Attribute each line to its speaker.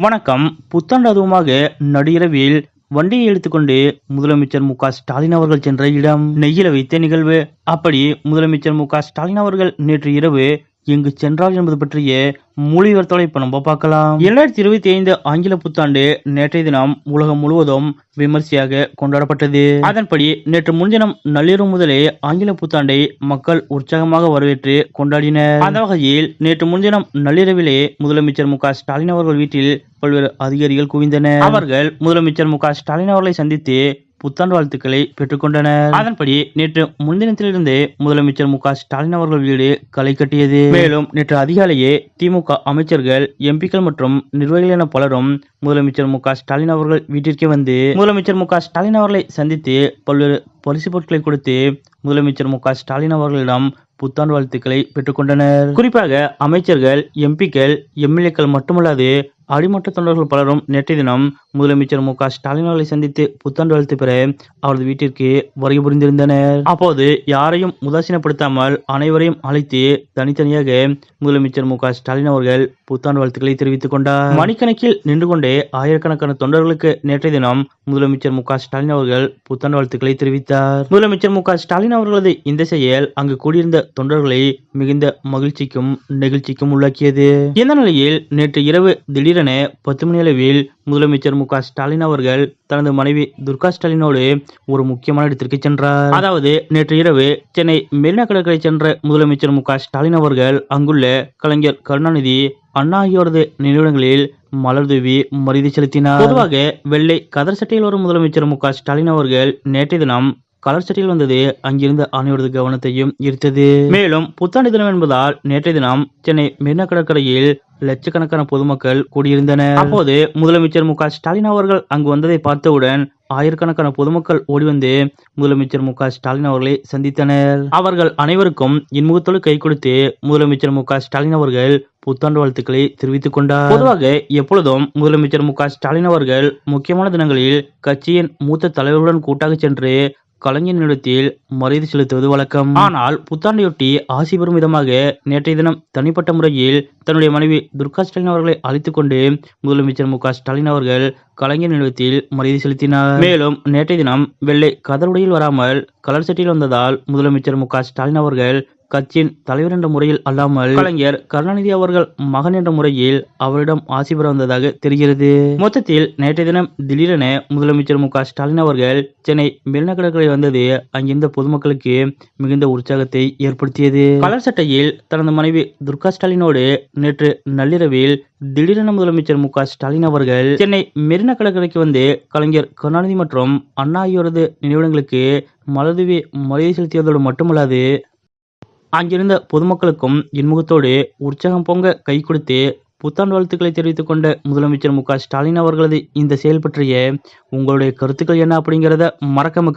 Speaker 1: வணக்கம். புத்தாண்டு அதுவுமாக நடுஇரவில் வண்டியை எடுத்துக்கொண்டு முதலமைச்சர் மு.க.ஸ்டாலின் அவர்கள் சென்ற இடம் நெய்யில வைத்த நிகழ்வு. அப்படி முதலமைச்சர் மு.க.ஸ்டாலின் அவர்கள் நேற்று இரவு எங்கு சென்றார் என்பது பற்றிய முழு விவரத்தை இப்ப நம்ம பார்க்கலாம். 2025 ஆங்கில புத்தாண்டு நேற்றைய தினம் உலகம் முழுவதும் விமர்சையாக கொண்டாடப்பட்டது. அதன்படி நேற்று முன்தினம் நள்ளிரவு முதலே ஆங்கில புத்தாண்டை மக்கள் உற்சாகமாக வரவேற்று கொண்டாடினர். அந்த வகையில் நேற்று முன்தினம் நள்ளிரவிலே முதலமைச்சர் மு.க.ஸ்டாலின் அவர்கள் வீட்டில் பல்வேறு அதிகாரிகள் குவிந்தனர். அவர்கள் முதலமைச்சர் மு.க.ஸ்டாலின் அவர்களை சந்தித்து புத்தாண்டு வாழ்த்துக்களை பெற்றுக்கொண்டனர். அதன்படி நேற்று முன்தினத்திலிருந்து முதலமைச்சர் மு.க.ஸ்டாலின் அவர்கள் வீடு களை கட்டியது. மேலும் நேற்று அதிகாலையே திமுக அமைச்சர்கள், எம்பிக்கள் மற்றும் நிர்வாகிகள் என பலரும் முதலமைச்சர் மு.க.ஸ்டாலின் அவர்கள் வீட்டிற்கே வந்து முதலமைச்சர் மு.க.ஸ்டாலின் அவர்களை சந்தித்து பல்வேறு பரிசு பொருட்களை கொடுத்து முதலமைச்சர் மு.க.ஸ்டாலின் அவர்களிடம் புத்தாண்டு வாழ்த்துக்களை பெற்றுக்கொண்டனர். குறிப்பாக அமைச்சர்கள், எம்பிக்கள், எம்எல்ஏக்கள் மட்டுமல்லாது அடிமட்ட தொண்டர்கள் பலரும் நேற்றைய தினம் முதலமைச்சர் மு.க.ஸ்டாலின் அவர்களை சந்தித்து புத்தாண்டு வாழ்த்து பெற அவரது வீட்டிற்கு வருகை புரிந்திருந்தனர். அப்போது யாரையும் உதாசீனப்படுத்தாமல் அனைவரையும் அழைத்து தனித்தனியாக முதலமைச்சர் மு.க.ஸ்டாலின் அவர்கள் புத்தாண்டு வாழ்த்துக்களை தெரிவித்துக் கொண்டார். மணிக்கணக்கில் நின்று கொண்டே ஆயிரக்கணக்கான தொண்டர்களுக்கு நேற்றைய தினம் முதலமைச்சர் மு.க.ஸ்டாலின் அவர்கள் புத்தாண்டு வாழ்த்துக்களை தெரிவித்தார். முதலமைச்சர் மு.க.ஸ்டாலின் அவர்களது இந்த செயல் அங்கு கூடியிருந்த தொண்டர்களை மிகுந்த மகிழ்ச்சிக்கும் நெகிழ்ச்சிக்கும் உள்ளாக்கியது. இந்த நிலையில் நேற்று இரவு திடீரென 10 மணி அளவில் முதலமைச்சர் மு.க.ஸ்டாலின் அவர்கள் தனது மனைவி துர்கா ஸ்டாலினோடு ஒரு முக்கியமான இடத்திற்கு சென்றார். அதாவது நேற்று இரவு சென்னை மெரினா கடற்கரை சென்ற முதலமைச்சர் மு.க.ஸ்டாலின் அவர்கள் அங்குள்ள கலைஞர் கருணாநிதி, அண்ணா ஆகியோரது நினைவிடங்களில் மலர் தூவி மரியாதை செலுத்தினார். பொதுவாக வெள்ளை கதர் சட்டையில் வரும் முதலமைச்சர் மு.க.ஸ்டாலின் அவர்கள் நேற்றைய தினம் கலர் சட்டையில் வந்தது அங்கிருந்த அனைவரது கவனத்தையும் ஈர்த்தது. மேலும் புத்தாண்டு தினம் என்பதால் நேற்றைய தினம் சென்னை மெரினா கடற்கரையில் லட்சக்கணக்கான பொதுமக்கள் கூடியிருந்தனர். அப்போது முதலமைச்சர் மு.க.ஸ்டாலின் அவர்கள் அங்கு வந்ததை பார்த்தவுடன் ஆயிரக்கணக்கான பொதுமக்கள் ஓடி வந்து முதலமைச்சர் மு.க.ஸ்டாலின் அவர்களை சந்தித்தனர். அவர்கள் அனைவருக்கும் இன்முகத்தோடு கை கொடுத்து முதலமைச்சர் மு.க.ஸ்டாலின் அவர்கள் புத்தாண்டு வாழ்த்துக்களை தெரிவித்துக் கொண்டார். பொதுவாக எப்பொழுதும் முதலமைச்சர் மு.க.ஸ்டாலின் அவர்கள் முக்கியமான தினங்களில் கட்சியின் மூத்த தலைவர்களுடன் கூட்டாக சென்று கலைஞர் நிலையத்தில் மரியாதை செலுத்துவது வழக்கம். ஆனால் புத்தாண்டையொட்டி ஆசி பெறும் விதமாக நேற்றைய தினம் தனிப்பட்ட முறையில் தன்னுடைய மனைவி துர்கா ஸ்டாலின் அவர்களை அழைத்துக் கொண்டு முதலமைச்சர் மு.க.ஸ்டாலின் அவர்கள் கலைஞர் நிலையத்தில் மரியாதை செலுத்தினார். மேலும் நேற்றைய தினம் வெள்ளை கதர் உடையில் வராமல் கலர் சட்டையில் வந்ததால் முதலமைச்சர் மு.க.ஸ்டாலின் அவர்கள் கட்சியின் தலைவர் என்ற முறையில் அல்லாமல் கலைஞர் கருணாநிதி அவர்கள் மகன் என்ற முறையில் அவரிடம் ஆசி பெற வந்ததாக தெரிகிறது. மொத்தத்தில் நேற்றைய தினம் திடீரென முதலமைச்சர் மு.க.ஸ்டாலின் அவர்கள் சென்னை மெரினா கடற்கரை வந்தது அங்கிருந்த பொதுமக்களுக்கு மிகுந்த உற்சாகத்தை ஏற்படுத்தியது. கலர் சட்டையில் தனது மனைவி துர்கா ஸ்டாலினோடு நேற்று நள்ளிரவில் திடீரென முதலமைச்சர் மு.க.ஸ்டாலின் அவர்கள் சென்னை மெரினா கடற்கரைக்கு வந்து கலைஞர் கருணாநிதி மற்றும் அண்ணா ஆகியோரது நினைவிடங்களுக்கு மலர் தூவி மரியாதை செலுத்தியதோடு மட்டுமல்லாது அங்கிருந்த பொதுமக்களுக்கும் இன்முகத்தோடு உற்சாகம் பொங்க கை கொடுத்து புத்தாண்டு வாழ்த்துக்களை தெரிவித்துக் கொண்ட முதலமைச்சர் மு.க.ஸ்டாலின் அவர்களது இந்த செயல் பற்றிய உங்களுடைய கருத்துக்கள் என்ன அப்படிங்கிறத மறக்காம